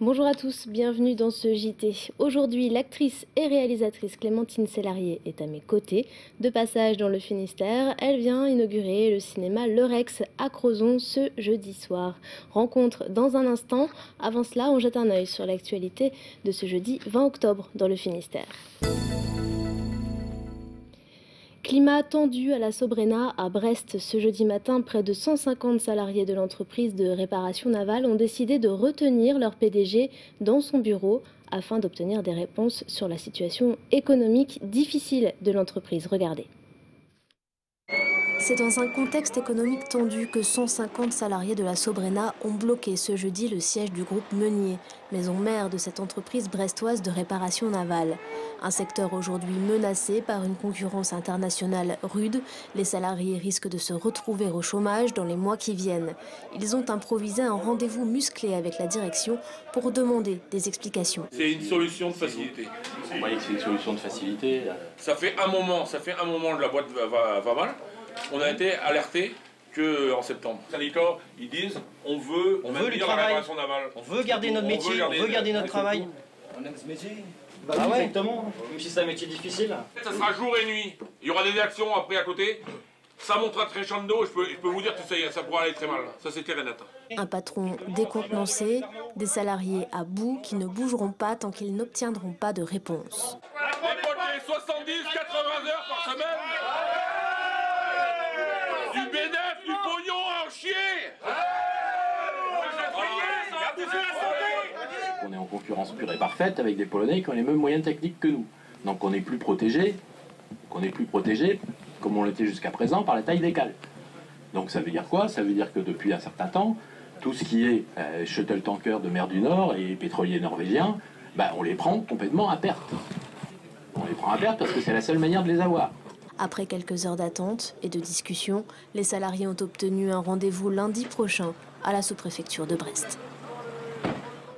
Bonjour à tous, bienvenue dans ce JT. Aujourd'hui, l'actrice et réalisatrice Clémentine Célarié est à mes côtés. De passage dans le Finistère, elle vient inaugurer le cinéma Le Rex à Crozon ce jeudi soir. Rencontre dans un instant. Avant cela, on jette un œil sur l'actualité de ce jeudi 20 octobre dans le Finistère. Climat tendu à la Sobrena à Brest. Ce jeudi matin, près de 150 salariés de l'entreprise de réparation navale ont décidé de retenir leur PDG dans son bureau afin d'obtenir des réponses sur la situation économique difficile de l'entreprise. Regardez. C'est dans un contexte économique tendu que 150 salariés de la Sobrena ont bloqué ce jeudi le siège du groupe Meunier, maison mère de cette entreprise brestoise de réparation navale. Un secteur aujourd'hui menacé par une concurrence internationale rude. Les salariés risquent de se retrouver au chômage dans les mois qui viennent. Ils ont improvisé un rendez-vous musclé avec la direction pour demander des explications. C'est une solution de facilité. Vous voyez que c'est une solution de facilité. Ça fait un moment que la boîte va mal. On a été alerté qu'en septembre. Les syndicats, ils disent on veut du travail, on veut garder notre métier, on veut garder notre travail. On aime ce métier. Bah oui, exactement, même si c'est un métier difficile. Ça sera jour et nuit. Il y aura des actions après à côté. Ça montera crescendo, je peux vous dire que ça pourra aller très mal. Ça c'est clair et net. Un patron décontenancé, des salariés à bout qui ne bougeront pas tant qu'ils n'obtiendront pas de réponse. 70-80 heures par semaine. Du bénéfice, du pognon à en chier. On est en concurrence pure et parfaite avec des Polonais qui ont les mêmes moyens techniques que nous. Donc on n'est plus protégé, comme on l'était jusqu'à présent par la taille des cales. Donc ça veut dire quoi? Ça veut dire que depuis un certain temps, tout ce qui est shuttle tanker de mer du Nord et pétroliers norvégiens, on les prend complètement à perte. On les prend à perte parce que c'est la seule manière de les avoir. Après quelques heures d'attente et de discussion, les salariés ont obtenu un rendez-vous lundi prochain à la sous-préfecture de Brest.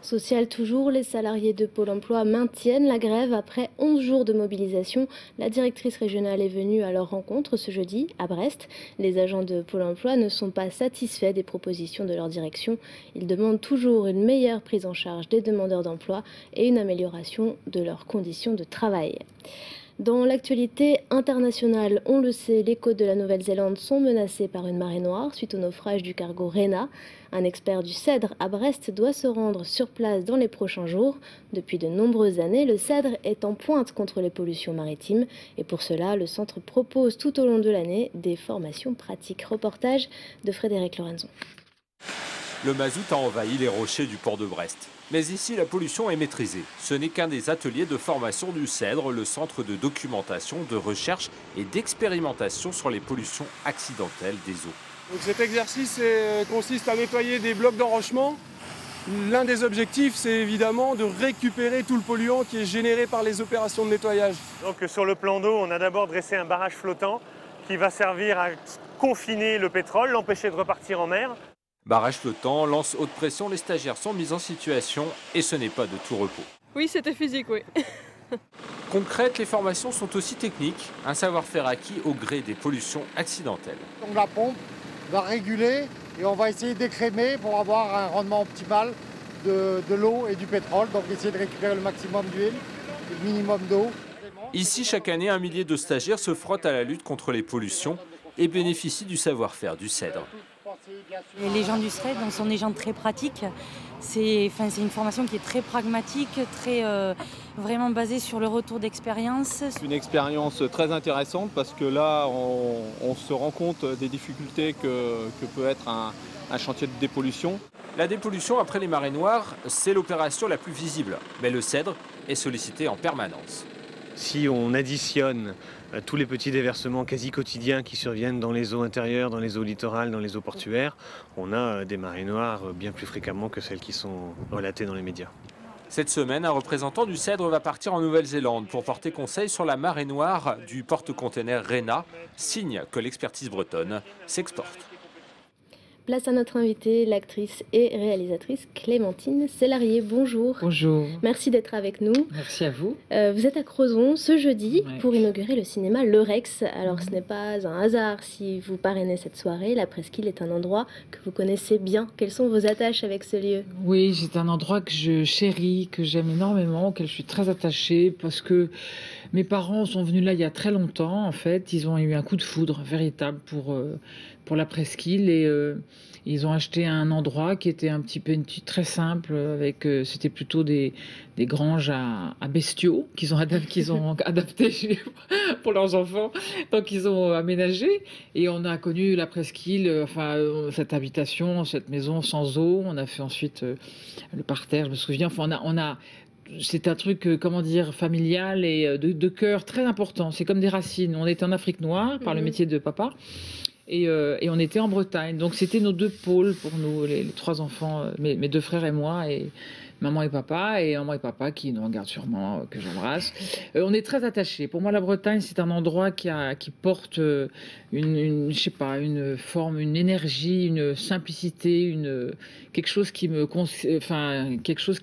Social toujours, les salariés de Pôle emploi maintiennent la grève après 11 jours de mobilisation. La directrice régionale est venue à leur rencontre ce jeudi à Brest. Les agents de Pôle emploi ne sont pas satisfaits des propositions de leur direction. Ils demandent toujours une meilleure prise en charge des demandeurs d'emploi et une amélioration de leurs conditions de travail. Dans l'actualité internationale, on le sait, les côtes de la Nouvelle-Zélande sont menacées par une marée noire suite au naufrage du cargo Rena. Un expert du Cèdre à Brest doit se rendre sur place dans les prochains jours. Depuis de nombreuses années, le Cèdre est en pointe contre les pollutions maritimes. Et pour cela, le centre propose tout au long de l'année des formations pratiques. Reportage de Frédéric Lorenzon. Le mazout a envahi les rochers du port de Brest. Mais ici, la pollution est maîtrisée. Ce n'est qu'un des ateliers de formation du Cèdre, le centre de documentation, de recherche et d'expérimentation sur les pollutions accidentelles des eaux. Donc cet exercice consiste à nettoyer des blocs d'enrochement. L'un des objectifs, c'est évidemment de récupérer tout le polluant qui est généré par les opérations de nettoyage. Donc sur le plan d'eau, on a d'abord dressé un barrage flottant qui va servir à confiner le pétrole, l'empêcher de repartir en mer. Barrage flottant, lance haute pression, les stagiaires sont mis en situation et ce n'est pas de tout repos. Oui, c'était physique, oui. Concrètes, les formations sont aussi techniques, un savoir-faire acquis au gré des pollutions accidentelles. Donc la pompe va réguler et on va essayer d'écrémer pour avoir un rendement optimal de l'eau et du pétrole. Donc essayer de récupérer le maximum d'huile et le minimum d'eau. Ici, chaque année, un millier de stagiaires se frottent à la lutte contre les pollutions et bénéficient du savoir-faire du Cèdre. Les gens du Cèdre sont des gens très pratiques. C'est une formation qui est très pragmatique, vraiment basée sur le retour d'expérience. C'est une expérience très intéressante parce que là, on se rend compte des difficultés que peut être un chantier de dépollution. La dépollution après les marées noires, c'est l'opération la plus visible. Mais le Cèdre est sollicité en permanence. Si on additionne tous les petits déversements quasi quotidiens qui surviennent dans les eaux intérieures, dans les eaux littorales, dans les eaux portuaires, on a des marées noires bien plus fréquemment que celles qui sont relatées dans les médias. Cette semaine, un représentant du Cèdre va partir en Nouvelle-Zélande pour porter conseil sur la marée noire du porte-container Rena, signe que l'expertise bretonne s'exporte. Place à notre invitée, l'actrice et réalisatrice Clémentine Célarier. Bonjour. Bonjour. Merci d'être avec nous. Merci à vous. Vous êtes à Crozon ce jeudi pour inaugurer le cinéma Le Rex. Alors ce n'est pas un hasard si vous parrainez cette soirée. La Presqu'île est un endroit que vous connaissez bien. Quelles sont vos attaches avec ce lieu? Oui, c'est un endroit que je chéris, que j'aime énormément, auquel je suis très attachée parce que mes parents sont venus là il y a très longtemps. En fait, ils ont eu un coup de foudre véritable pour la Presqu'île et ils ont acheté un endroit qui était un petit peu très simple, avec c'était plutôt des granges à bestiaux qu'ils ont adapté pour leurs enfants. Donc ils ont aménagé et on a connu la Presqu'île, cette habitation, cette maison sans eau. On a fait ensuite le parterre, je me souviens. Enfin, c'est un truc, comment dire, familial et de cœur très important. C'est comme des racines. On était en Afrique noire par le métier de papa. Et on était en Bretagne. Donc c'était nos deux pôles pour nous, les trois enfants, mes deux frères et moi, et maman et papa qui nous regardent sûrement, que j'embrasse. On est très attachés. Pour moi, la Bretagne, c'est un endroit qui porte je sais pas, une forme, une énergie, une simplicité, quelque chose qui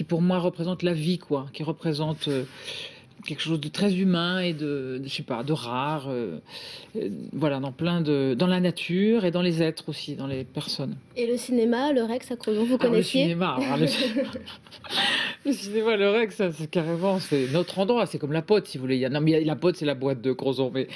pour moi représente la vie, quoi, qui représente quelque chose de très humain et de rare, voilà, dans la nature et dans les êtres aussi, dans les personnes. Et le cinéma, le Rex à Crozon, vous connaissiez? Le cinéma, le Rex, c'est carrément, c'est notre endroit, c'est comme la Pote, si vous voulez. La Pote, c'est la boîte de Crozon, mais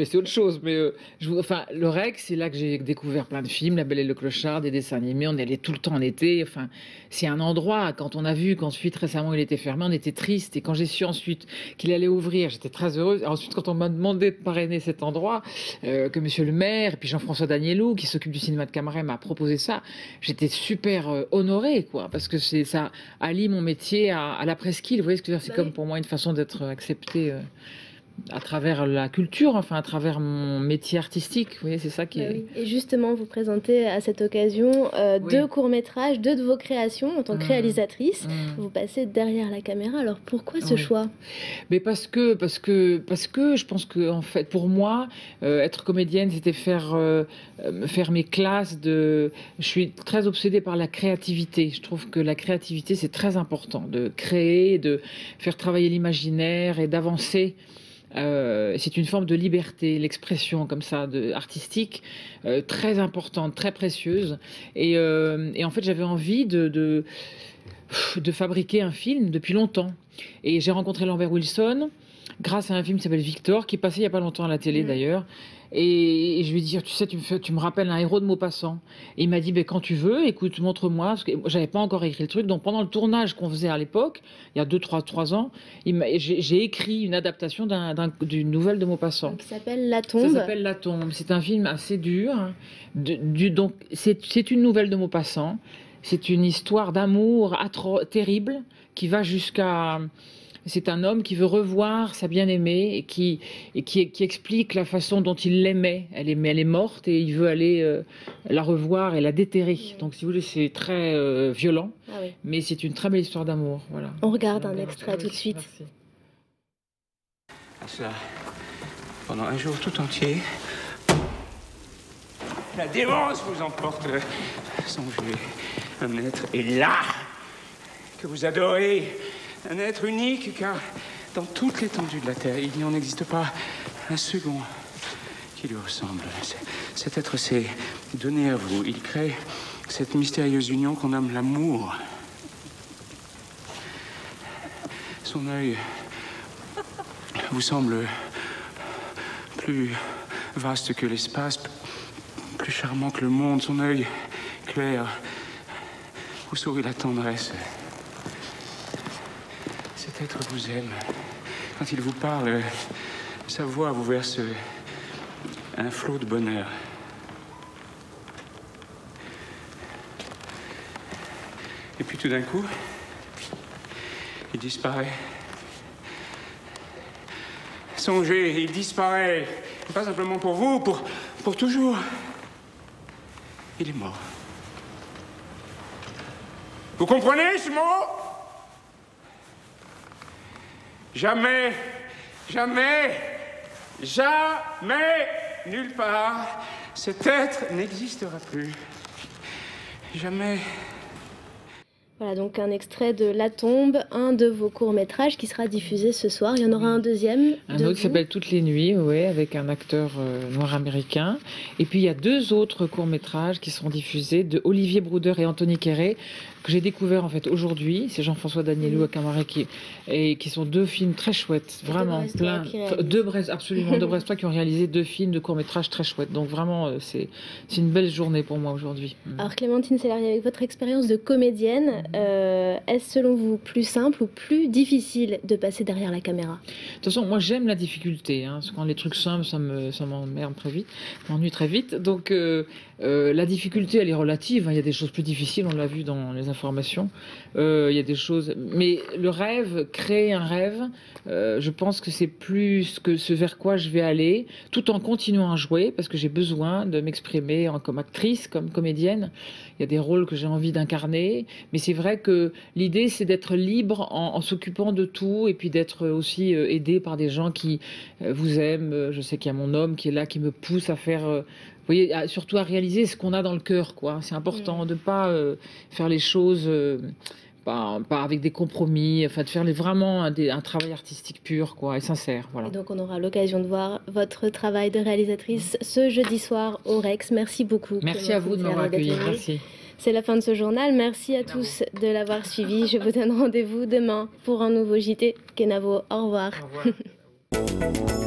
c'est autre chose. Mais le Rex, c'est là que j'ai découvert plein de films, La Belle et le Clochard, des dessins animés. On y allait tout le temps en été. Enfin, c'est un endroit. Quand on a vu qu'ensuite récemment il était fermé, on était triste. Et quand j'ai su ensuite qu'il allait ouvrir, j'étais très heureuse. Ensuite, quand on m'a demandé de parrainer cet endroit, que Monsieur le Maire et puis Jean-François Danielou, qui s'occupe du cinéma de Camaret, m'a proposé ça, j'étais super honorée, quoi, parce que ça allie mon métier à la Presqu'île. Vous voyez ce que je veux dire? C'est comme pour moi une façon d'être acceptée à travers la culture, enfin à travers mon métier artistique. Vous voyez, c'est ça qui est... Oui. Et justement, vous présentez à cette occasion deux courts-métrages, deux de vos créations en tant que réalisatrice. Vous passez derrière la caméra. Alors pourquoi ce choix? Mais parce que je pense que, en fait, pour moi, être comédienne, c'était faire mes classes de... Je suis très obsédée par la créativité. Je trouve que la créativité, c'est très important, de créer, de faire travailler l'imaginaire et d'avancer. C'est une forme de liberté, l'expression comme ça, artistique, très importante, très précieuse. Et en fait, j'avais envie de fabriquer un film depuis longtemps. Et j'ai rencontré Lambert Wilson grâce à un film qui s'appelle Victor, qui est passé il n'y a pas longtemps à la télé d'ailleurs. Et je lui ai dit, tu sais, tu me rappelles un héros de Maupassant. Et il m'a dit, quand tu veux, écoute, montre-moi. Parce que j'avais pas encore écrit le truc. Donc pendant le tournage qu'on faisait à l'époque, il y a 3 ans, j'ai écrit une adaptation d'une nouvelle de Maupassant. Qui s'appelle La Tombe. Ça s'appelle La Tombe. C'est un film assez dur. Donc c'est une nouvelle de Maupassant. C'est une histoire d'amour terrible qui va jusqu'à... C'est un homme qui veut revoir sa bien-aimée et qui explique la façon dont il l'aimait. Elle est morte et il veut aller la revoir et la déterrer. Donc, si vous voulez, c'est très violent, mais c'est une très belle histoire d'amour. Voilà. On regarde un extrait tout de suite. Merci. À cela, pendant un jour tout entier, la démence vous emporte. Songez, un être est là, que vous adorez. Un être unique, car dans toute l'étendue de la Terre, il n'en existe pas un second qui lui ressemble. Cet être s'est donné à vous. Il crée cette mystérieuse union qu'on nomme l'amour. Son œil vous semble plus vaste que l'espace, plus charmant que le monde. Son œil clair vous sourit la tendresse. Cet être vous aime. Quand il vous parle, sa voix vous verse un flot de bonheur. Et puis tout d'un coup, il disparaît. Songez, il disparaît. Pas simplement pour vous, pour toujours. Il est mort. Vous comprenez ce mot? Jamais, jamais, jamais, nulle part, cet être n'existera plus. Jamais. Voilà donc un extrait de La Tombe, un de vos courts-métrages qui sera diffusé ce soir. Il y en aura un deuxième. Un autre qui s'appelle Toutes les nuits, ouais, avec un acteur noir américain. Et puis il y a 2 autres courts-métrages qui seront diffusés de Olivier Brouder et Anthony Quéré, que j'ai découvert en fait aujourd'hui. C'est Jean-François Danielou à Camargue qui sont 2 films très chouettes, vraiment plein. Deux Brestois qui ont réalisé 2 films de courts-métrages très chouettes. Donc vraiment c'est une belle journée pour moi aujourd'hui. Alors Clémentine Sellarié, avec votre expérience de comédienne, est-ce selon vous plus simple ou plus difficile de passer derrière la caméra? De toute façon, moi j'aime la difficulté, parce que quand les trucs simples, ça m'emmerde très vite, m'ennuie très vite. Donc la difficulté, elle est relative. Il y a des choses plus difficiles, on l'a vu dans les informations. Il y a des choses, mais le rêve, créer un rêve, je pense que c'est plus que ce vers quoi je vais aller, tout en continuant à jouer, parce que j'ai besoin de m'exprimer comme actrice, comme comédienne. Il y a des rôles que j'ai envie d'incarner, mais c'est vrai que l'idée, c'est d'être libre en s'occupant de tout, et puis d'être aussi aidé par des gens qui vous aiment. Je sais qu'il y a mon homme qui est là, qui me pousse à faire... vous voyez, surtout à réaliser ce qu'on a dans le cœur, quoi. C'est important de ne pas faire les choses pas avec des compromis, enfin de faire vraiment un travail artistique pur, quoi, et sincère. Voilà. Et donc on aura l'occasion de voir votre travail de réalisatrice ce jeudi soir au Rex. Merci beaucoup. Merci à vous de m'avoir accueilli. Merci. C'est la fin de ce journal. Merci à tous de l'avoir suivi. Je vous donne rendez-vous demain pour un nouveau JT. Kenavo, au revoir. Au revoir.